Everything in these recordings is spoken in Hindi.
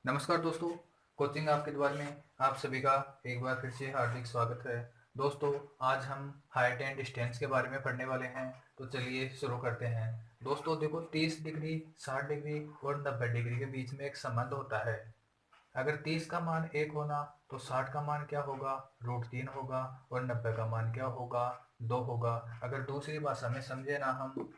नमस्कार दोस्तों। कोचिंग आपके द्वार में आप सभी का एक बार फिर से हार्दिक स्वागत है। दोस्तों, आज हम हाइट एंड डिस्टेंस के बारे में पढ़ने वाले हैं। तो चलिए शुरू करते हैं। दोस्तों देखो, 30 डिग्री, 60 डिग्री और 90 डिग्री के बीच में एक संबंध होता है। अगर 30 का मान 1 होना तो 60 का मान क्या होगा? √3 होगा। और 90 का मान क्या होगा? 2 होगा। अगर दूसरी भाषा में समझे ना हम,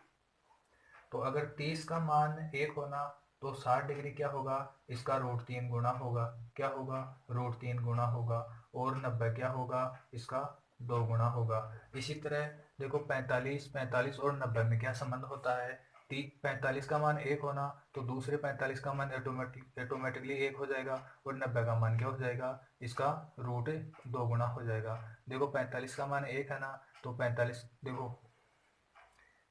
तो अगर 30 का मान 1 होना तो 60 डिग्री क्या होगा? इसका √3 गुना होगा। क्या होगा? √3 गुना होगा। और 90 क्या होगा? इसका 2 गुना होगा। इसी तरह देखो, 45 45 और 90 में क्या संबंध होता है? 45 का मान 1 होना तो दूसरे 45 का मान ऑटोमेटिकली 1 हो जाएगा। और 90 का मान क्या हो जाएगा? इसका √2 गुना हो जाएगा। देखो, 45 का मान 1 है ना, तो 45 देखो,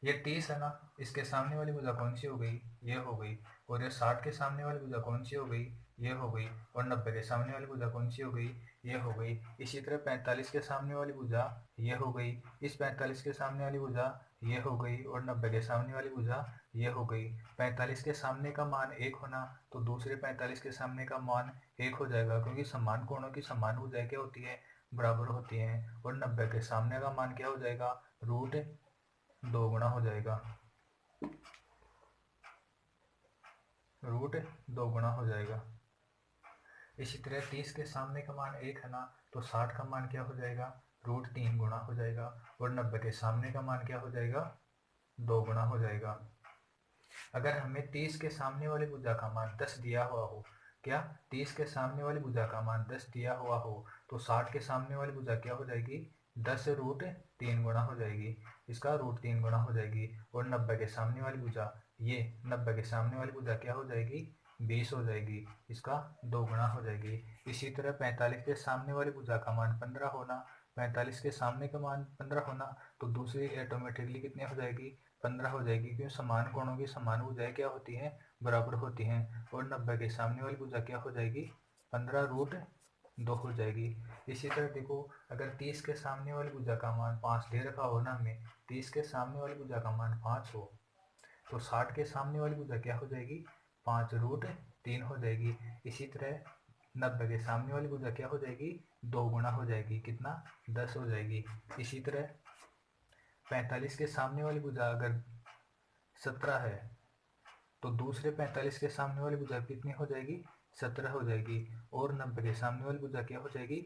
ये 30 है ना, इसके सामने वाली भुजा कौन सी हो गई? ये हो गई। और ये 60 के सामने वाली भुजा कौन सी हो गई? ये हो गई। और 90 के सामने वाली भुजा कौन सी हो गई? ये हो गई। इसी तरह 45 के सामने वाली भुजा ये हो गई। इस 45 के सामने वाली भुजा ये हो गई। और 90 के सामने वाली भुजा ये हो गई। 45 के सामने का मान 1 होना तो दूसरे 45 के सामने का मान 1 हो जाएगा, क्योंकि समान कोणों की समान भुजाएं क्या होती है? बराबर होती हैं। और 90 के सामने का मान क्या हो जाएगा? √2 गुना हो जाएगा। √2 गुना हो जाएगा। इसी तरह 30 के सामने का मान 1 है ना, तो 60 का मान क्या हो जाएगा? √3 गुना हो जाएगा। और 90 के सामने का मान क्या हो जाएगा? 2 गुना हो जाएगा। अगर हमें 30 के सामने वाली भुजा का मान 10 दिया हुआ हो, क्या 30 के सामने वाली भुजा का मान 10 दिया हुआ हो, तो 60 के सामने वाली भुजा क्या हो जाएगी? 10 √3 गुना हो जाएगी। इसका √3 गुना हो जाएगी। और 90 के सामने वाली भुजा, ये 90 के सामने वाली भुजा क्या हो जाएगी? 20 हो जाएगी। इसका 2 गुना हो जाएगी। इसी तरह 45 के सामने वाली भुजा का मान 15 होना, 45 के सामने का मान 15 होना, तो दूसरी ऑटोमेटिकली कितनी हो जाएगी? 15 हो जाएगी, क्योंकि समान कोणों की समान भुजाएं क्या होती हैं? बराबर होती हैं। और 90 के सामने वाली भुजा क्या हो जाएगी? 15 √2 हो जाएगी। इसी तरह देखो, अगर 30 के सामने वाली भुजा का मान 5 दे रखा हो ना हमें, 30 के सामने वाली भुजा का मान 5 हो, तो 60 के सामने वाली भुजा क्या हो जाएगी? 5 √3 हो जाएगी। इसी तरह 90 के सामने वाली भुजा क्या हो जाएगी? 2 गुना हो जाएगी। कितना? 10 हो जाएगी। इसी तरह 45 के सामने वाली भुजा अगर 17 है, तो दूसरे 45 के सामने वाली भुजा कितनी हो जाएगी? 17 हो जाएगी। और 90 के सामने वाली भुजा क्या हो जाएगी?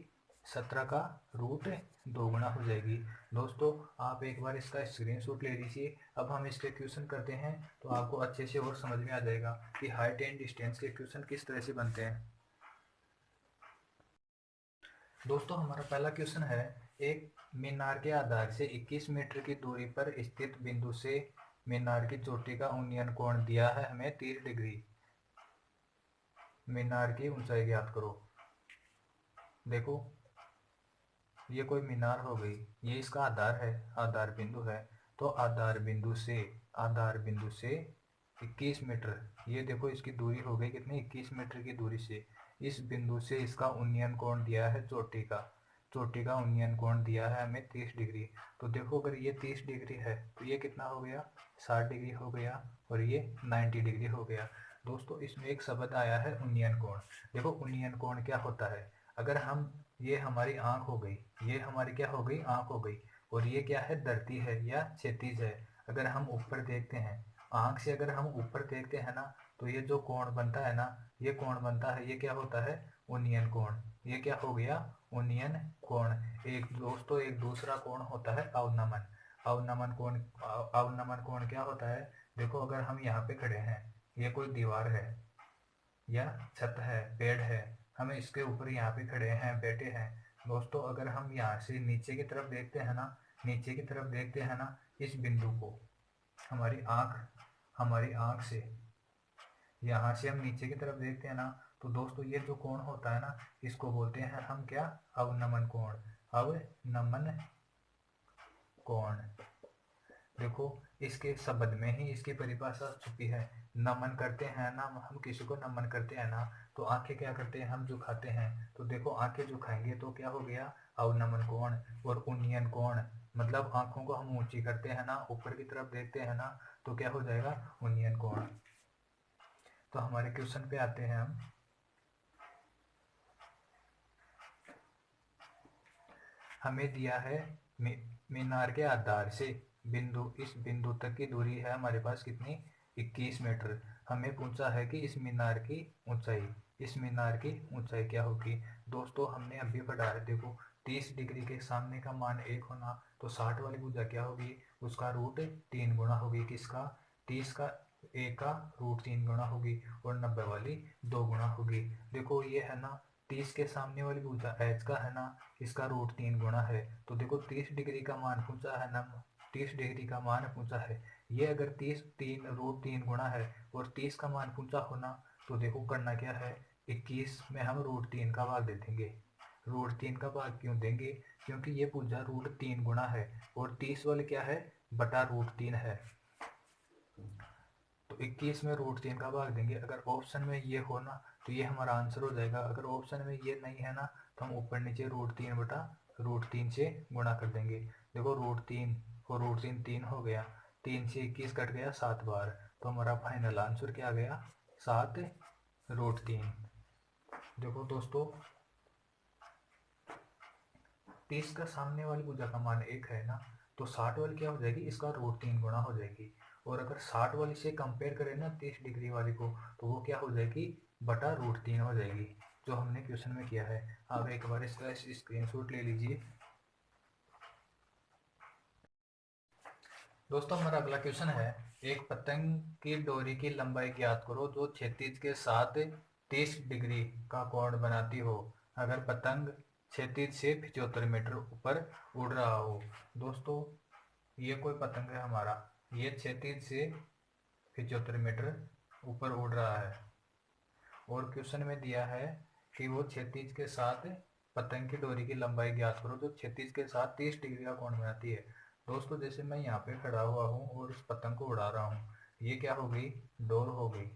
17 का √2 गुना हो जाएगी। दोस्तों, आप एक बार इसका स्क्रीनशॉट ले लीजिए। अब हम इसके क्वेश्चन करते हैं, तो आपको अच्छे से और समझ में आ जाएगा कि हाइट एंड डिस्टेंस के क्वेश्चन किस तरह से बनते हैं। दोस्तों, हमारा पहला क्वेश्चन है, एक मीनार के आधार से 21 मीटर की दूरी पर स्थित बिंदु से मीनार की चोटी का उन्नयन कोण दिया है हमें 30 डिग्री। मीनार की ऊंचाई ज्ञात करो। देखो, ये कोई मीनार हो गई, ये इसका आधार है, आधार बिंदु है। तो आधार बिंदु से 21 मीटर, ये देखो इसकी दूरी हो गई कितनी? 21 मीटर की दूरी से इस बिंदु से इसका उन्नयन कोण दिया है चोटी का उन्नयन कोण दिया है हमें 30 डिग्री। तो देखो, अगर ये 30 डिग्री है तो ये कितना हो गया? 60 डिग्री हो गया। और ये 90 डिग्री हो गया। दोस्तों, इसमें एक शब्द आया है उन्नयन कोण। देखो, उन्नयन कोण क्या होता है? अगर हम, ये हमारी आंख हो गई, ये हमारी क्या हो गई? आंख हो गई। और ये क्या है? धरती है या क्षैतिज है। अगर हम ऊपर देखते हैं, आंख से अगर हम ऊपर देखते हैं ना, तो ये जो कोण बनता है ना, ये कोण बनता है, ये क्या होता है? उन्नयन कोण। ये क्या हो गया? उन्नयन कोण। एक दोस्तों, एक दूसरा कोण होता है अवनमन। अवनमन कोण क्या होता है? देखो, अगर हम यहाँ पे खड़े हैं, ये कोई दीवार है या छत है, पेड़ है, हम इसके ऊपर यहाँ पे खड़े हैं, बैठे हैं। दोस्तों, अगर हम यहाँ से नीचे की तरफ देखते हैं ना, नीचे की तरफ देखते हैं ना, इस बिंदु को, हमारी आंख से यहाँ से हम नीचे की तरफ देखते हैं ना, तो दोस्तों ये जो कोण होता है ना, इसको बोलते हैं हम क्या? अवनमन कोण। अवनमन कोण। देखो, इसके शब्द में ही इसकी परिभाषा छुपी है। नमन करते हैं ना, हम किसी को नमन करते हैं ना, तो आंखें क्या करते हैं? हम झुकाते हैं। तो देखो, आंखें झुकाएंगे तो क्या हो गया? अवनमन कोण। और उन्नयन कोण मतलब आंखों को हम ऊंची करते हैं ना, ऊपर की तरफ देखते हैं ना, तो क्या हो जाएगा? उन्नयन कोण। तो हमारे क्वेश्चन पे आते हैं हम। हमें दिया है मीनार के आधार से इस बिंदु तक की दूरी है हमारे पास कितनी, 21 मीटर। हमें पूछा है कि इस मीनार की ऊंचाई क्या होगी। दोस्तों हमने अभी पढ़ा है, देखो 30 डिग्री के सामने का मान 1 होना, तो 60 वाली भुजा क्या होगी, उसका रूट 3 गुना होगी, किसका, 30 का 1 का रूट 3 गुना होगी, और 90 वाली 2 गुना होगी। देखो ये है ना 30 के सामने वाली भुजा एच का है ना, इसका रूट 3 गुना है। तो देखो 30 डिग्री का मान पूछा है ना, 30 डिग्री का मान पूछा है, ये अगर 30 रूट 3 गुना है और 30 का मान पूछा होना, तो देखो करना क्या है, 21 में हम रूट 3 का भाग दे देंगे। रूट 3 का भाग क्यों देंगे, क्योंकि ये पूछा रूट 3 गुना है, और 30 वाले क्या है, बटा रूट 3 है, तो 21 में रूट 3 का भाग देंगे। अगर ऑप्शन में ये हो ना, तो ये हमारा आंसर हो जाएगा। अगर ऑप्शन में ये नहीं है ना, तो हम ऊपर नीचे रूट 3 बटा रूट 3 से गुणा कर देंगे। देखो रूट 3 और रूट 3 3 हो गया, 3 से 21 कट गया 7 बार, तो हमारा फाइनल आंसर क्या आ गया, 7 रूट 3। देखो दोस्तों 30 का सामने वाली भुजा का मान 1 है ना, तो 60 वाली क्या हो जाएगी, इसका रूट 3 गुना हो जाएगी। और अगर 60 वाली से कंपेयर करें ना 30 डिग्री वाली को, तो वो क्या हो जाएगी, बटा रूट 3 हो जाएगी, जो हमने क्वेश्चन में किया है। आप एक बार इसका स्क्रीनशॉट ले लीजिए। दोस्तों हमारा अगला क्वेश्चन है, एक पतंग की डोरी की लंबाई ज्ञात करो जो क्षैतिज के साथ 30 डिग्री का कोण बनाती हो, अगर पतंग क्षैतिज से 75 मीटर ऊपर उड़ रहा हो। दोस्तों ये कोई पतंग है हमारा, ये क्षैतिज से 75 मीटर ऊपर उड़ रहा है, और क्वेश्चन में दिया है कि वो क्षैतिज के साथ पतंग की डोरी की लंबाई ज्ञात करो जो क्षैतिज के साथ 30 डिग्री का कोण बनाती है। दोस्तों जैसे मैं यहाँ पे खड़ा हुआ हूँ और उस पतंग को उड़ा रहा हूँ, ये क्या हो गई, डोर हो गई,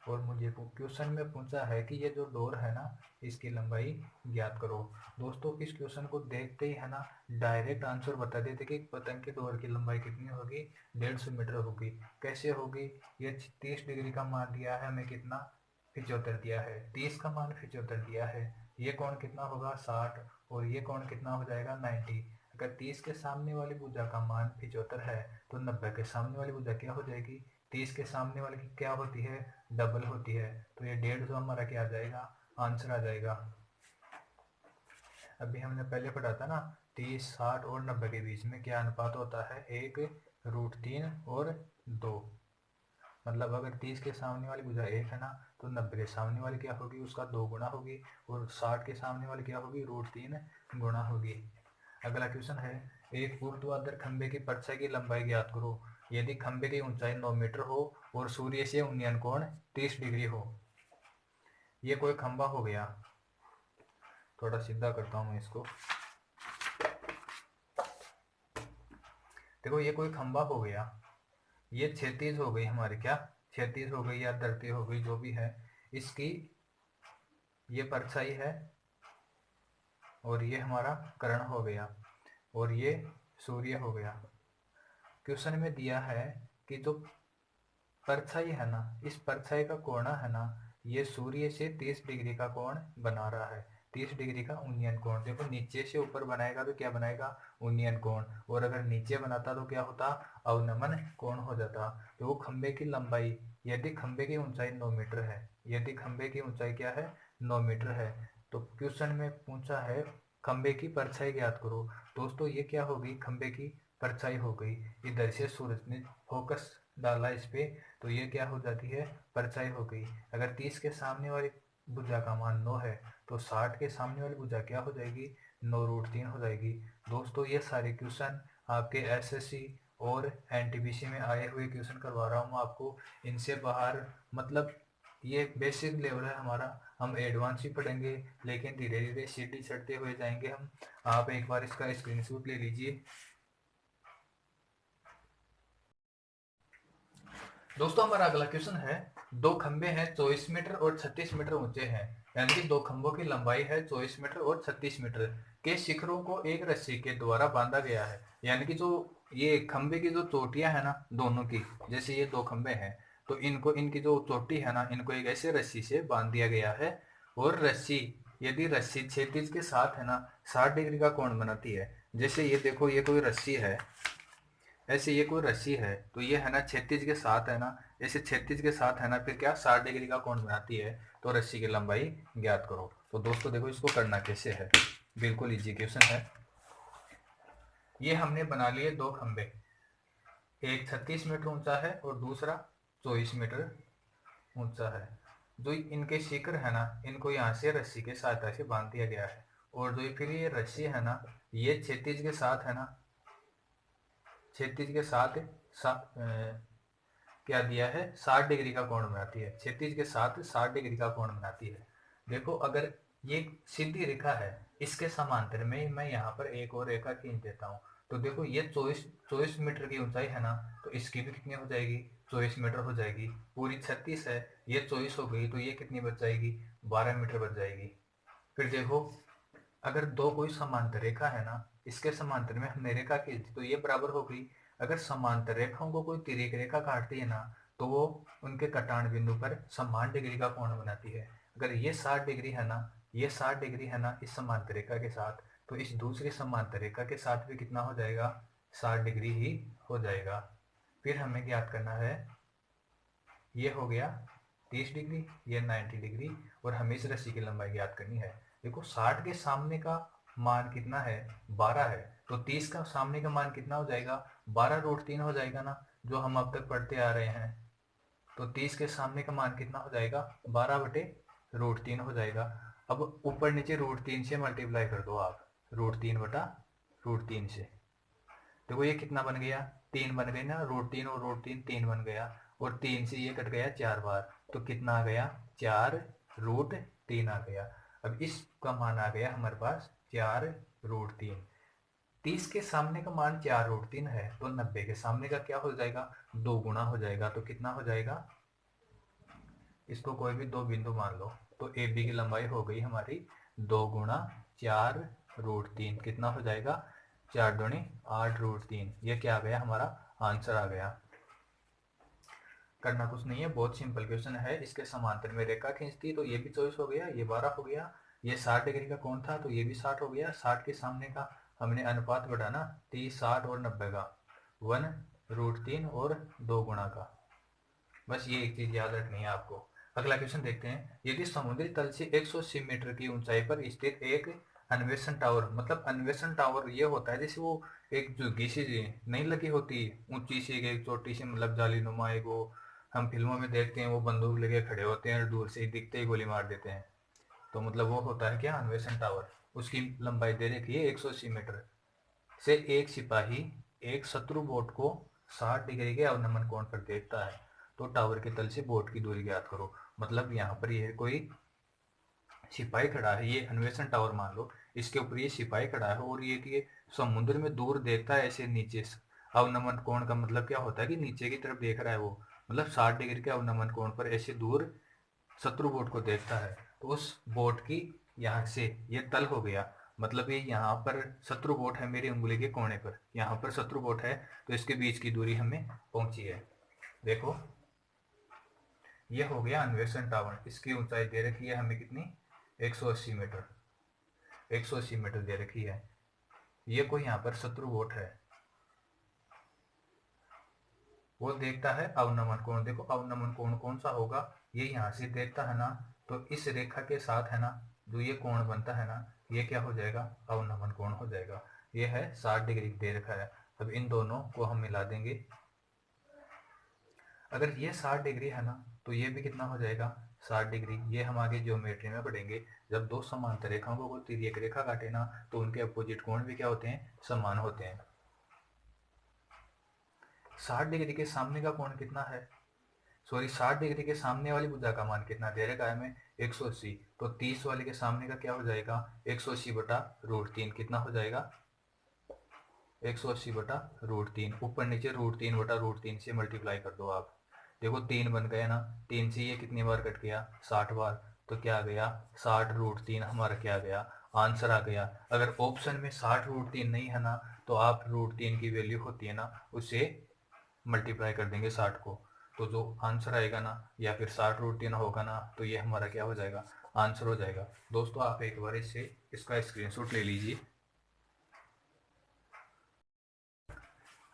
और मुझे क्वेश्चन में पूछा है कि ये जो डोर है ना, इसकी लंबाई ज्ञात करो। दोस्तों इस क्वेश्चन को देखते ही है ना डायरेक्ट आंसर बता देते कि पतंग की डोर की लंबाई कितनी होगी, 150 मीटर होगी। कैसे होगी, ये 30 डिग्री का मान दिया है हमें, कितना 75 दिया है, 30 का मान 75 दिया है, ये कोण कितना होगा 60, और ये कोण कितना हो जाएगा 90। अगर 30 के सामने वाली भुजा का मान 75 है, तो 90 के सामने वाली भुजा क्या हो जाएगी, 30 के सामने वाले की क्या होती है, डबल होती है, तो ये 150 हमारा क्या आ जाएगा, आंसर आ जाएगा। अभी हमने पहले पढ़ा था ना 30, 60 और 90 के बीच में क्या अनुपात होता है, 1 रूट 3 और 2। मतलब अगर 30 के सामने वाली भुजा 1 है ना, तो 90 के सामने वाली क्या होगी, उसका 2 गुना होगी, और 60 के सामने वाली क्या होगी, रूट 3 गुना होगी। अगला क्वेश्चन है, एक ऊर्ध्वाधर खंबे की परछाई की लंबाई ज्ञात करो यदि खंबे की ऊंचाई 9 मीटर हो और सूर्य से उन्नयन कोण 30 डिग्री हो। ये कोई खंबा हो गया, थोड़ा सीधा करता हूँ मैं इसको। देखो ये कोई खंबा हो गया, ये क्षैतिज हो गई हमारी, क्या क्षैतिज हो गई या धरती हो गई, जो भी है, इसकी ये परछाई है, और ये हमारा कर्ण हो गया, और ये सूर्य हो गया। क्वेश्चन में दिया है कि जो परछाई है ना, इस परछाई का कोण है ना, ये सूर्य से 30 डिग्री का कोण बना रहा है, 30 डिग्री का उन्नयन कोण। देखो नीचे से ऊपर बनाएगा तो क्या बनाएगा, उन्नयन कोण, और अगर नीचे बनाता तो क्या होता, अवनमन कोण हो जाता। तो वो खंबे की लंबाई, यदि खंबे की ऊंचाई 9 मीटर है, यदि खंबे की ऊंचाई क्या है, 9 मीटर है, तो क्वेश्चन में पूछा है खंबे की परछाई ज्ञात करो। दोस्तों ये क्या होगी, खंबे की परछाई हो गई, इधर से सूरज ने फोकस डाला इस पे, तो ये क्या हो जाती है, परछाई हो गई। अगर 30 के सामने वाली भुजा का मान 9 है, तो 60 के सामने वाली भुजा क्या हो जाएगी, 9 रूट 3 हो जाएगी। दोस्तों ये सारे क्वेश्चन आपके एसएससी और एनटीपीसी में आए हुए क्वेश्चन करवा रहा हूँ आपको, इनसे बाहर, मतलब ये बेसिक लेवल है हमारा, हम एडवांस ही पढ़ेंगे, लेकिन धीरे धीरे सीढ़ी चढ़ते हुए जाएंगे हम। आप एक बार इसका स्क्रीनशॉट ले लीजिए। दोस्तों हमारा अगला क्वेश्चन है, दो खंबे हैं 24 मीटर और 36 मीटर ऊंचे हैं, यानी कि दो खंभों की लंबाई है 24 मीटर और 36 मीटर के शिखरों को एक रस्सी के द्वारा बांधा गया है। यानी कि जो ये खंबे की जो चोटियां है ना दोनों की, जैसे ये दो खंबे हैं, तो इनको, इनकी जो चोटी है ना, इनको एक ऐसे रस्सी से बांध दिया गया है, और रस्सी यदि रस्सी क्षैतिज के साथ है ना 60 डिग्री का कोण बनाती है, जैसे ये देखो ये कोई रस्सी है, ऐसे ये कोई रस्सी है तो ये है ना क्षैतिज के साथ है ना, ऐसे क्षैतिज के साथ है ना फिर क्या 60 डिग्री का कोण बनाती है, तो रस्सी की लंबाई ज्ञात करो। तो दोस्तों देखो इसको करना कैसे है, बिल्कुल इजी क्वेश्चन है। ये हमने बना लिए दो खंबे, एक 36 मीटर ऊंचा है और दूसरा 24 मीटर ऊंचा है। जो इनके शिखर है ना, इनको यहाँ से रस्सी के सहायता से बांध दिया गया है, और जो फिर ये रस्सी है ना, ये क्षैतिज के साथ है ना, क्षैतिज के साथ क्या दिया है 60 डिग्री का कोण बनाती है, क्षैतिज के साथ 60 डिग्री का कोण बनाती है। देखो अगर ये सीधी रेखा है, इसके समांतर में मैं यहाँ पर एक और रेखा खींच देता हूँ, तो देखो ये 24 मीटर की ऊंचाई है ना, तो इसकी भी कितनी हो जाएगी 24 मीटर हो जाएगी। पूरी 36 है, ये 24 हो गई, तो ये कितनी बच जाएगी 12 मीटर बच जाएगी। फिर देखो अगर दो कोई समांतर रेखा है ना, इसके समांतर में हमने रेखा खींची तो ये बराबर हो गई। अगर समांतर रेखाओं को कोई तिर्यक रेखा काटती है ना, तो वो उनके कटान बिंदु पर समान डिग्री का कोण बनाती है। अगर ये 60 डिग्री है ना, ये 60 डिग्री है ना इस समांतर रेखा के साथ, तो इस दूसरी समांतर रेखा के साथ भी कितना हो जाएगा 60 डिग्री ही हो जाएगा। फिर हमें ज्ञात करना है, ये हो गया 30 डिग्री, ये 90 डिग्री, और हमें इस रस्सी की लंबाई ज्ञात करनी है। देखो 60 के सामने का मान कितना है 12 है, तो 30 का सामने का मान कितना हो जाएगा 12√3 हो जाएगा ना, जो हम अब तक पढ़ते आ रहे हैं। तो 30 के सामने का मान कितना हो जाएगा 12/√3 हो जाएगा। अब ऊपर नीचे √3 से मल्टीप्लाई कर दो आप, √3/√3 से। देखो ये कितना बन गया 3 बन गई ना, √3 और √3 3 बन गया, और 3 से ये कट गया 4 बार, तो कितना आ गया 4√3 आ गया। अब इसका मान आ गया हमारे पास 4√3। 30 के सामने का मान 4√3 है, तो 90 के सामने का क्या हो जाएगा 2 गुना हो जाएगा, तो कितना हो जाएगा, इसको कोई भी दो बिंदु मान लो, तो ए बी की लंबाई हो गई हमारी 2 गुना 4√3, कितना हो जाएगा 4 दूनी 8√3। ये क्या आ गया हमारा आंसर आ गया। करना कुछ नहीं है, बहुत सिंपल क्वेश्चन है। इसके समांतर में रेखा खींचती तो ये भी 24 हो गया, ये 12 हो गया, ये 60 डिग्री का कोण था तो ये भी 60 हो गया। 60 के सामने का हमने अनुपात बढ़ाना 30, 60 और 90 का 1√3 और 2 गुना का। बस ये एक चीज याद रखनी है आपको। अगला क्वेश्चन देखते हैं। यदि समुद्री तल से 180 मीटर की ऊंचाई पर स्थित एक अन्वेषण टावर, मतलब अन्वेषण टावर ये होता है जैसे वो एक झुग्गी सी नहीं लगी होती ऊंची सी एक छोटी सी, मतलब जाली नुमा एक, वो हम फिल्मों में देखते हैं वो बंदूक लेके खड़े होते हैं और दूर से ही दिखते ही गोली मार देते हैं, तो मतलब वो होता है क्या अन्वेषण टावर। उसकी लंबाई दे रखी है 180 मीटर से। एक सिपाही एक शत्रु बोट को 60 डिग्री के अवनमन कोण पर देखता है, तो टावर के तल से बोट की दूरी ज्ञात करो। मतलब यहाँ पर यह कोई सिपाही खड़ा है, ये अन्वेषण टावर मान लो, इसके ऊपर ये सिपाही खड़ा है और ये समुद्र में दूर देखता है ऐसे नीचे से। अवनमन कोण का मतलब क्या होता है कि नीचे की तरफ देख रहा है वो, मतलब 60 डिग्री के अवनमन कोण पर ऐसे दूर शत्रु बोट को देखता है। तो उस बोट की यहाँ से ये तल हो गया, मतलब ये यहाँ पर शत्रु बोट है मेरी उंगली के कोने पर, यहाँ पर शत्रु बोट है, तो इसके बीच की दूरी हमें पहुंची है। देखो ये हो गया अन्वेषण टावर, इसकी ऊंचाई दे रखी है हमें कितनी 180 मीटर, 180 मीटर दे रखी है। ये कोई यहाँ पर शत्रु बोट है, वो देखता है अवनमन कोण। देखो अवनमन कोण कौन सा होगा, ये यहाँ से देखता है ना, तो इस रेखा के साथ है ना जो ये कोण बनता है ना, ये क्या हो जाएगा अवनमन कोण हो जाएगा। ये है 60 डिग्री दे रखा है। अब इन दोनों को हम मिला देंगे, अगर ये 60 डिग्री है ना, तो ये भी कितना हो जाएगा 60 डिग्री। ये हम आगे ज्योमेट्री में पढ़ेंगे, जब दो समांतर रेखाओं को कोई तिर्यक रेखा काटे ना, तो उनके अपोजिट कोण भी क्या होते हैं समान होते हैं। 60 डिग्री के सामने का कोण कितना है, सॉरी 60 डिग्री के सामने वाली भुजा का मान कितना दे रखा है हमें 180, तो 30 वाले के सामने का क्या हो जाएगा 180/√3, कितना हो जाएगा 180/√3। ऊपर नीचे √3/√3 से मल्टीप्लाई कर दो आप। देखो 3 बन गया ना, 3 से ये कितनी बार कट गया 60 बार, तो क्या आ गया 60√3 हमारा क्या आ गया आंसर आ गया। अगर ऑप्शन में 60√3 नहीं है ना, तो आप √3 की वैल्यू होती है ना उससे मल्टीप्लाई कर देंगे 60 को, तो जो आंसर आएगा ना, या फिर 60√3 होगा ना, तो ये हमारा क्या हो जाएगा, आंसर हो जाएगा। दोस्तों आप एक बार इसका स्क्रीनशॉट ले लीजिए।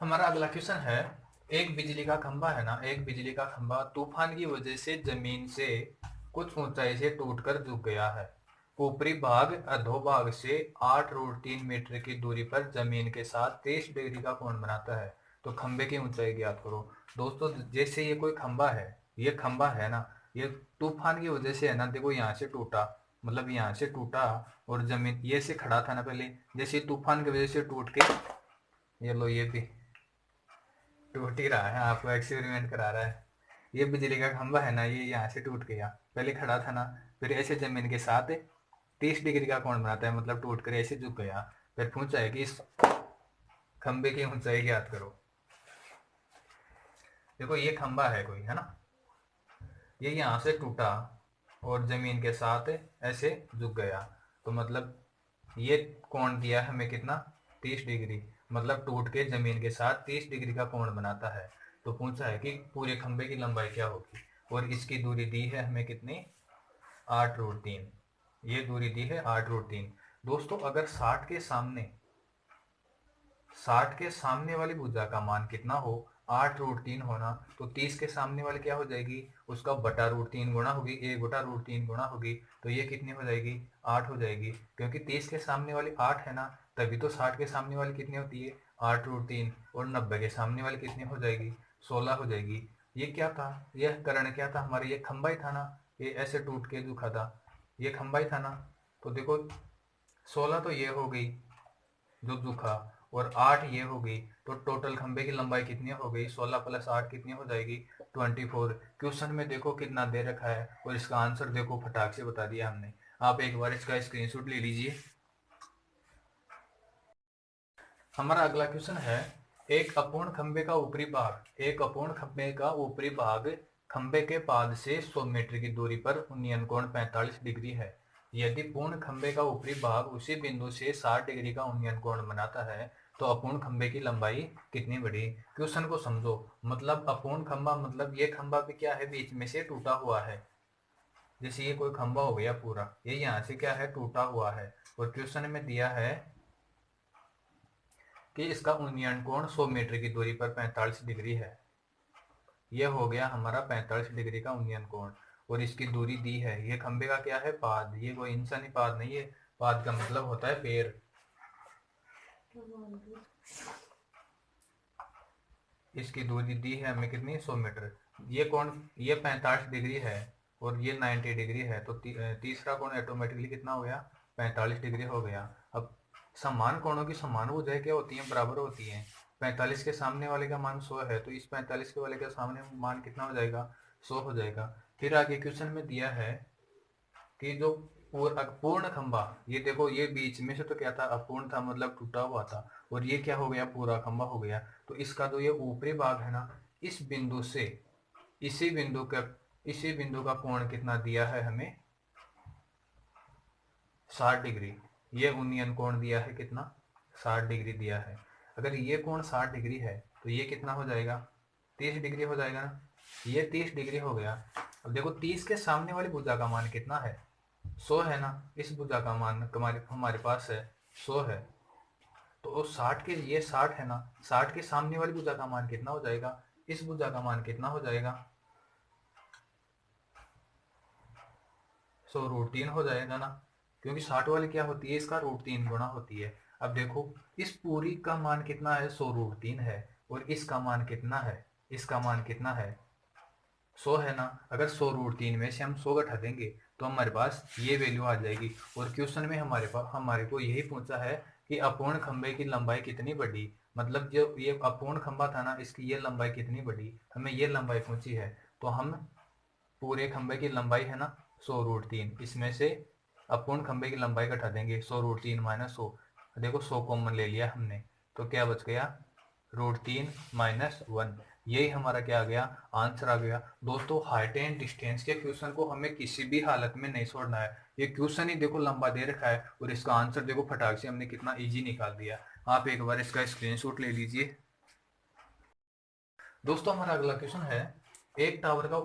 हमारा अगला क्वेश्चन है, एक बिजली का खंभा है ना, एक बिजली का खंभा तूफान की वजह से जमीन से कुछ ऊंचाई से टूटकर झुक गया है। ऊपरी भाग अधोभाग से 8√3 मीटर की दूरी पर जमीन के साथ 30 डिग्री का कोण बनाता है। तो खंभे की ऊंचाई ज्ञात करो। दोस्तों जैसे ये कोई खंभा है, ये खंभा है ना, ये तूफान की वजह से है ना, देखो यहाँ से टूटा, मतलब यहाँ से टूटा और जमीन ये से खड़ा था ना पहले, जैसे तूफान की वजह से टूट के ये लो ये भी टूट ही रहा है, आपको एक्सपेरिमेंट करा रहा है। ये बिजली का खंभा है ना, ये यहाँ से टूट गया, पहले खड़ा था ना, फिर ऐसे जमीन के साथ 30 डिग्री का कोण बनाता है, मतलब टूट कर ऐसे झुक गया। फिर पूछा है कि इस खंभे की ऊंचाई ज्ञात करो। देखो ये खंभा है कोई, है ना, ये यहाँ से टूटा और जमीन के साथ ऐसे झुक गया, तो मतलब ये कोण दिया हमें कितना, 30 डिग्री, मतलब टूट के जमीन के साथ 30 डिग्री का कोण बनाता है। तो पूछा है कि पूरे खंभे की लंबाई क्या होगी, और इसकी दूरी दी है हमें कितनी, 8√3। ये दूरी दी है 8√3। दोस्तों अगर 60 के सामने वाली भुजा का मान कितना हो, 8√3 होना, तो 30 के सामने वाली क्या हो जाएगी, उसका बटा√3 गुणा होगी, 1/√3 गुणा होगी, तो ये कितनी हो जाएगी, 8 हो जाएगी। क्योंकि 30 के सामने वाली 8 है ना, तभी तो 60 के सामने वाली कितनी होती है, 8√3, और 90 के सामने वाली कितनी हो जाएगी, 16 हो जाएगी। ये क्या था, यह करण क्या था हमारे, ये खंभा ही था ना, ये ऐसे टूट के दुखा था, ये खंभा ही था ना। तो देखो 16 तो ये हो गई जो दुखा, और 8 ये हो गई, तो टोटल खंबे की लंबाई कितनी हो गई, 16 + 8 कितनी हो जाएगी, 24। क्वेश्चन में देखो कितना दे रखा है, और इसका आंसर देखो फटाक से बता दिया हमने। आप एक बार इसका स्क्रीनशॉट ले लीजिए। हमारा अगला क्वेश्चन है, एक अपूर्ण खंबे का ऊपरी भाग, एक अपूर्ण खंबे का ऊपरी भाग खंबे के पाद से 100 मीटर की दूरी पर उन्नयन कोण 45 डिग्री है। यदि पूर्ण खंबे का ऊपरी भाग उसी बिंदु से 60 डिग्री का उन्नयन कोण बनाता है, तो अपूर्ण खंबे की लंबाई कितनी बढ़ी। क्वेश्चन को समझो, मतलब अपूर्ण खंबा मतलब ये खंबा भी क्या है, बीच में से टूटा हुआ है। जैसे ये कोई खंबा हो गया पूरा, ये यहाँ से क्या है, टूटा हुआ है, और क्वेश्चन में दिया है कि इसका उन्नयन कोण 100 मीटर की दूरी पर 45 डिग्री है। यह हो गया हमारा 45 डिग्री का उन्नयन कोण, और इसकी दूरी दी है। ये खंबे का क्या है, पाद, ये कोई इंसानी पाद नहीं है, पाद का मतलब होता है पैर। इसकी दूरी दी है हमें कितनी, 100 मीटर। ये कोण, ये 45 डिग्री है और ये 90 डिग्री है, तो तीसरा कोण ऑटोमेटिकली कितना हो गया, 45 डिग्री हो गया। अब समान कोणों की समान भुजाएं क्या होती हैं, बराबर होती हैं। 45 के सामने वाले का मान 100 है, तो इस 45 के वाले का सामने मान कितना हो जाएगा, 100 हो जाएगा। फिर आगे क्वेश्चन में दिया है कि जो पूर्ण खंभा, ये देखो ये बीच में से तो क्या था, अपूर्ण था, मतलब टूटा हुआ था, और ये क्या हो गया, पूरा खंभा हो गया। तो इसका जो ये ऊपरी भाग है ना, इस बिंदु से इसी बिंदु का इसी बिंदु का कोण कितना दिया है हमें, 60 डिग्री। ये उन्नयन कोण दिया है कितना, 60 डिग्री दिया है। अगर ये कोण 60 डिग्री है, तो ये कितना हो जाएगा, 30 डिग्री हो जाएगा ना, ये 30 डिग्री हो गया। अब देखो 30 के सामने वाली भुजा का मान कितना है, 100 है ना, इस भुजा का मान हमारे पास है 100 है। तो 60 के, ये 60 है ना, 60 के सामने वाली भुजा का मान कितना हो जाएगा, इस भुजा का मान कितना हो जाएगा, 100√3 हो जाएगा ना, क्योंकि 60 वाली क्या होती है, इसका √3 गुणा होती है। अब देखो इस पूरी का मान कितना है, 100√3 है, और इसका मान कितना है, इसका मान कितना है, 100 है ना। अगर 100√3 में से हम 100 घटा देंगे, तो हमारे पास ये वैल्यू आ जाएगी। और क्वेश्चन में हमारे को यही पूछा है कि अपूर्ण खंभे की लंबाई कितनी बढ़ी, मतलब जो ये अपूर्ण खंभा था ना, इसकी ये लंबाई कितनी बढ़ी, हमें ये लंबाई पूछी है। तो हम पूरे खंभे की लंबाई है ना 100√3, इसमें से अपूर्ण खंभे की लंबाई घटा देंगे, 100√3 माइनस 100, देखो 100 कॉमन ले लिया हमने, तो क्या बच गया, √3 माइनस 1। यही हमारा क्या आ गया, आंसर आ गया। दोस्तों हाइट एंड डिस्टेंस के क्वेश्चन को हमें किसी भी हालत में नहीं छोड़ना है। ये क्वेश्चन ही देखो लंबा दे रखा है, और इसका आंसर देखो फटाक से हमने कितना इजी निकाल दिया। आप एक बार इसका स्क्रीनशॉट ले लीजिए। दोस्तों हमारा अगला क्वेश्चन है, एक टावर का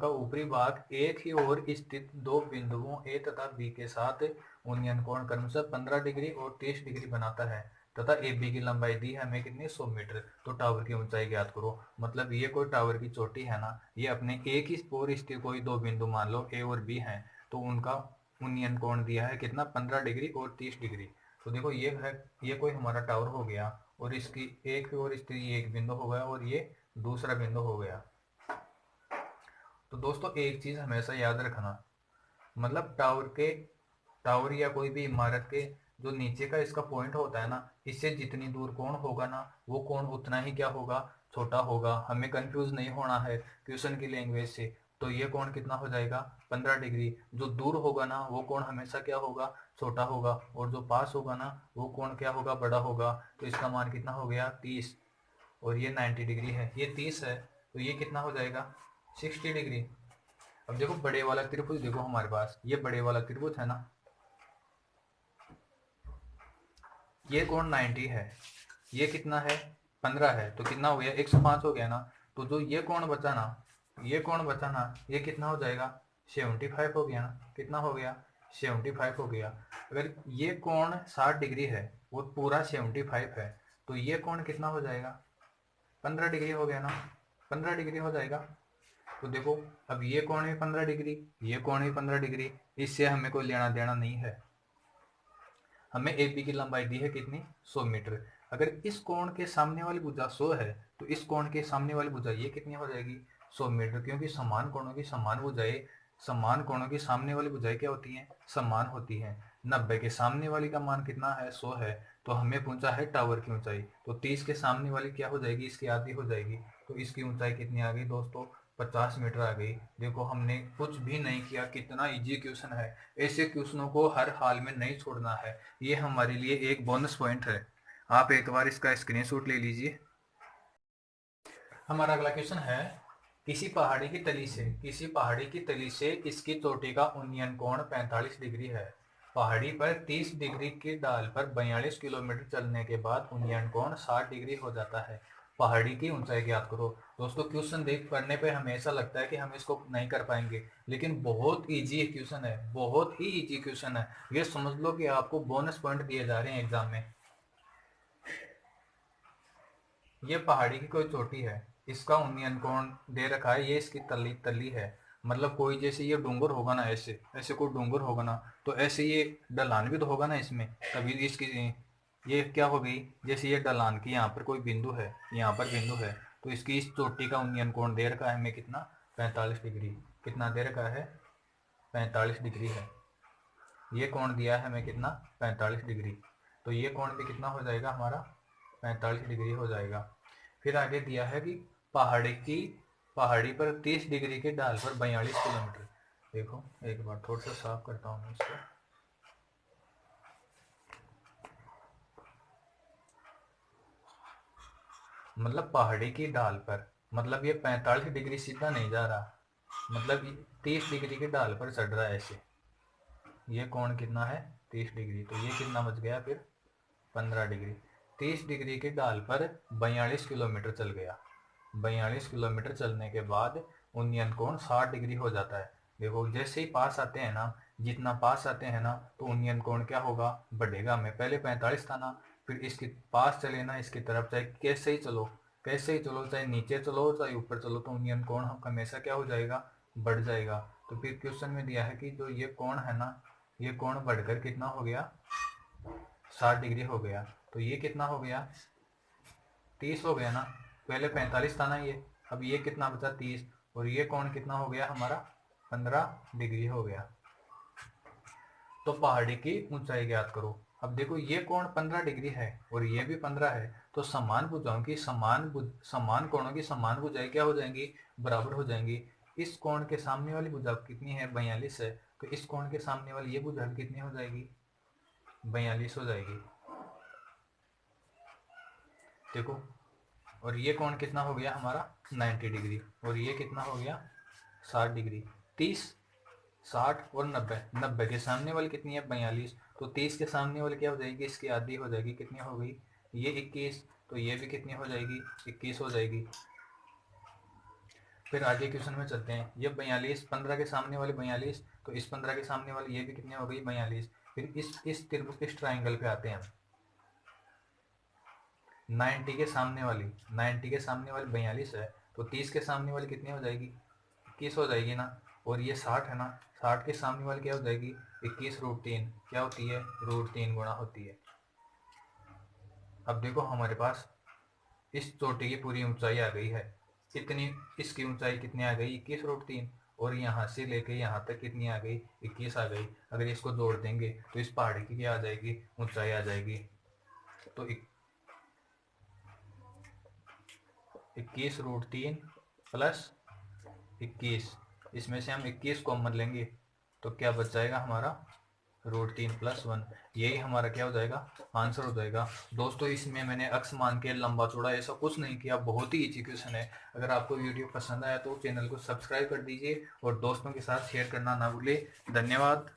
ऊपरी भाग एक ही ओर स्थित दो बिंदुओं ए तथा बी के साथ उन्नयन कोण क्रमशः 15 डिग्री और 30 डिग्री बनाता है तथा ए बी की लंबाई दी है हमें कितनी 100 मीटर। तो टावर की ऊंचाई ज्ञात करो। मतलब ये कोई टावर की चोटी है ना, ये अपने एक ही ओर स्थित कोई दो बिंदु मान लो ए और बी हैं, तो उनका उन्नयन कोण दिया है कितना 15 डिग्री और 30 डिग्री। तो देखो ये है, ये कोई हमारा टावर हो गया और इसकी एक और स्थित ये एक बिंदु हो गया और ये दूसरा बिंदु हो गया। तो दोस्तों एक चीज हमेशा याद रखना, मतलब टावर या कोई भी इमारत के जो नीचे का इसका पॉइंट होता है ना, इससे जितनी दूर कोण होगा ना, वो कोण उतना ही क्या होगा, छोटा होगा। हमें कंफ्यूज नहीं होना है क्वेश्चन की लैंग्वेज से। तो ये कोण कितना हो जाएगा 15 डिग्री। जो दूर होगा ना वो कोण हमेशा क्या होगा, छोटा होगा, और जो पास होगा ना वो कोण क्या होगा, बड़ा होगा। तो इसका मान कितना हो गया 30, और ये 90 डिग्री है, ये 30 है, तो ये कितना हो जाएगा 60 डिग्री। अब देखो बड़े वाला त्रिभुज, देखो हमारे पास ये बड़े वाला त्रिभुज है ना, ये कोण 90 है, ये कितना है 15 है, तो कितना हो गया 105 हो गया ना। तो जो ये कोण बचा ना, ये कोण बचा ना, ये कितना हो जाएगा 75 हो गया ना। कितना हो गया 75 हो गया। अगर ये कोण 60 डिग्री है वो पूरा 75 है, तो ये कोण कितना हो जाएगा 15 डिग्री हो गया ना, 15 डिग्री हो जाएगा। तो देखो अब ये कोण है 15 डिग्री, ये कोण है 15 डिग्री, इससे हमें कोई लेना देना नहीं है। हमें ए बी की लंबाई दी है कितनी 100 मीटर। अगर इस कोण के सामने वाली भुजा 100 है, तो इस कोण के सामने वाली भुजा ये कितनी हो जाएगी 100 मीटर, क्योंकि समान कोणों की समान भुजाएं, समान कोणों की सामने वाली भुजाएं क्या होती हैं, समान होती हैं। 90 के सामने वाली का मान कितना है 100 है, तो हमें पूछा है टावर की ऊंचाई, तो 30 के सामने वाली क्या हो जाएगी, इसकी आधी हो जाएगी। तो इसकी ऊंचाई कितनी आ गई दोस्तों 50 मीटर आ गई। देखो हमने कुछ भी नहीं किया, कितना इजी क्वेश्चन है। ऐसे क्वेश्चनों को हर हाल में नहीं छोड़ना है, ये हमारे लिए एक बोनस पॉइंट है। आप एक बार इसका स्क्रीनशॉट ले लीजिए। हमारा अगला क्वेश्चन है, किसी पहाड़ी की तली से इसकी चोटी का उन्नयन कोण 45 डिग्री है। पहाड़ी पर 30 डिग्री की ढाल पर 42 किलोमीटर चलने के बाद उन्नयन कोण 60 डिग्री हो जाता है। पहाड़ी की ऊंचाई ज्ञात करो। दोस्तों क्वेश्चन देख पढ़ने पे हमें ऐसा लगता है कि हम इसको नहीं कर पाएंगे, लेकिन बहुत इजी क्वेश्चन है, बहुत ही इजी क्वेश्चन है। ये समझ लो कि आपको बोनस पॉइंट दिए जा रहे हैं एग्जाम में। ये पहाड़ी की कोई चोटी है, इसका उन्नयन कोण दे रखा है, ये इसकी तली तली है। मतलब कोई जैसे ये डूंगर होगा ना, ऐसे ऐसे कोई डूंगर होगा ना, तो ऐसे ये ढलान भी तो होगा ना इसमें, तभी इसकी ये क्या हो गई, जैसे ये ढलान की यहाँ पर कोई बिंदु है, यहाँ पर बिंदु है, तो इसकी इस चोटी का उन्नयन कोण दे रखा है हमें कितना 45 डिग्री। कितना दे रखा है 45 डिग्री है। ये कोण दिया है हमें कितना 45 डिग्री, तो ये कोण भी कितना हो जाएगा हमारा 45 डिग्री हो जाएगा। फिर आगे दिया है कि पहाड़ी पर 30 डिग्री के ढाल पर 42 किलोमीटर। देखो एक बार थोड़ा सा साफ करता हूँ मैं इसको। मतलब पहाड़ी की ढाल पर, मतलब ये 45 डिग्री सीधा नहीं जा रहा, मतलब 30 डिग्री की ढाल पर चढ़ रहा है ऐसे। ये कोण कितना है 30 डिग्री, तो ये कितना बच गया फिर 15 डिग्री। 30 डिग्री की ढाल पर 42 किलोमीटर चल गया। 42 किलोमीटर चलने के बाद उन्नयन कोण 60 डिग्री हो जाता है। देखो जैसे ही पास आते हैं ना, जितना पास आते हैं ना, तो उन्नयन कोण क्या होगा, बढ़ेगा। हमें पहले 45 था ना, फिर इसके पास चले ना इसकी तरफ, चाहे कैसे ही चलो, कैसे ही चलो, चाहे नीचे चलो चाहे ऊपर चलो, तो उन्नयन कोण हमेशा क्या हो जाएगा, बढ़ जाएगा। तो फिर क्वेश्चन में दिया है कि जो ये कोण है ना, ये कोण बढ़कर कितना हो गया 60 डिग्री हो गया। तो ये कितना हो गया 30 हो गया ना, पहले 45 था ना ये, अब ये कितना बचा 30, और ये कोण कितना हो गया हमारा 15 डिग्री हो गया। तो पहाड़ी की ऊंचाई ज्ञात करो। अब देखो ये कोण 15 डिग्री है और ये भी 15 है, तो समान भुजाओं की समान कोणों की समान भुजाएं क्या हो जाएंगी, बराबर हो जाएंगी। इस कोण के सामने वाली भुजा कितनी है 42 है, तो इस कोण के सामने वाली ये भुजा कितनी हो जाएगी 42 हो जाएगी। देखो, और ये कोण कितना हो गया हमारा 90 डिग्री, और ये कितना हो गया 60 डिग्री। 30, 60 और 90, 90 के सामने वाली कितनी है 42, तो 30 के सामने वाली क्या हो जाएगी, इसकी आधी हो जाएगी, कितनी हो गई ये 21, तो ये भी कितनी हो जाएगी 21 हो जाएगी। फिर आगे क्वेश्चन में चलते हैं। ये 42, 15 के सामने वाली 42, तो इस 15 के सामने वाली ये भी कितनी हो गई 42। फिर इस त्रिभुज इस ट्राइंगल पे आते हैं। 90 के सामने वाली 42 है, तो 30 के सामने वाली कितनी हो जाएगी 21 हो जाएगी ना। और ये 60 है ना, 60 के सामने वाली क्या हो जाएगी 21√3, क्या होती है √3 गुणा होती है। अब देखो हमारे पास इस चोटी की पूरी ऊंचाई आ गई है इतनी, इसकी ऊंचाई कितनी आ गई 21√3, और यहाँ से लेके यहाँ तक कितनी आ गई 21 आ गई। अगर इसको जोड़ देंगे तो इस पहाड़ी की क्या आ जाएगी ऊंचाई आ जाएगी। तो 21√3 प्लस 21, इसमें से हम 21 कॉमन लेंगे तो क्या बच जाएगा हमारा √3+1। यही हमारा क्या हो जाएगा आंसर हो जाएगा। दोस्तों इसमें मैंने अक्स मान के लंबा चौड़ा ऐसा कुछ नहीं किया, बहुत ही इजी क्वेश्चन है। अगर आपको वीडियो पसंद आया तो चैनल को सब्सक्राइब कर दीजिए और दोस्तों के साथ शेयर करना ना भूलें। धन्यवाद।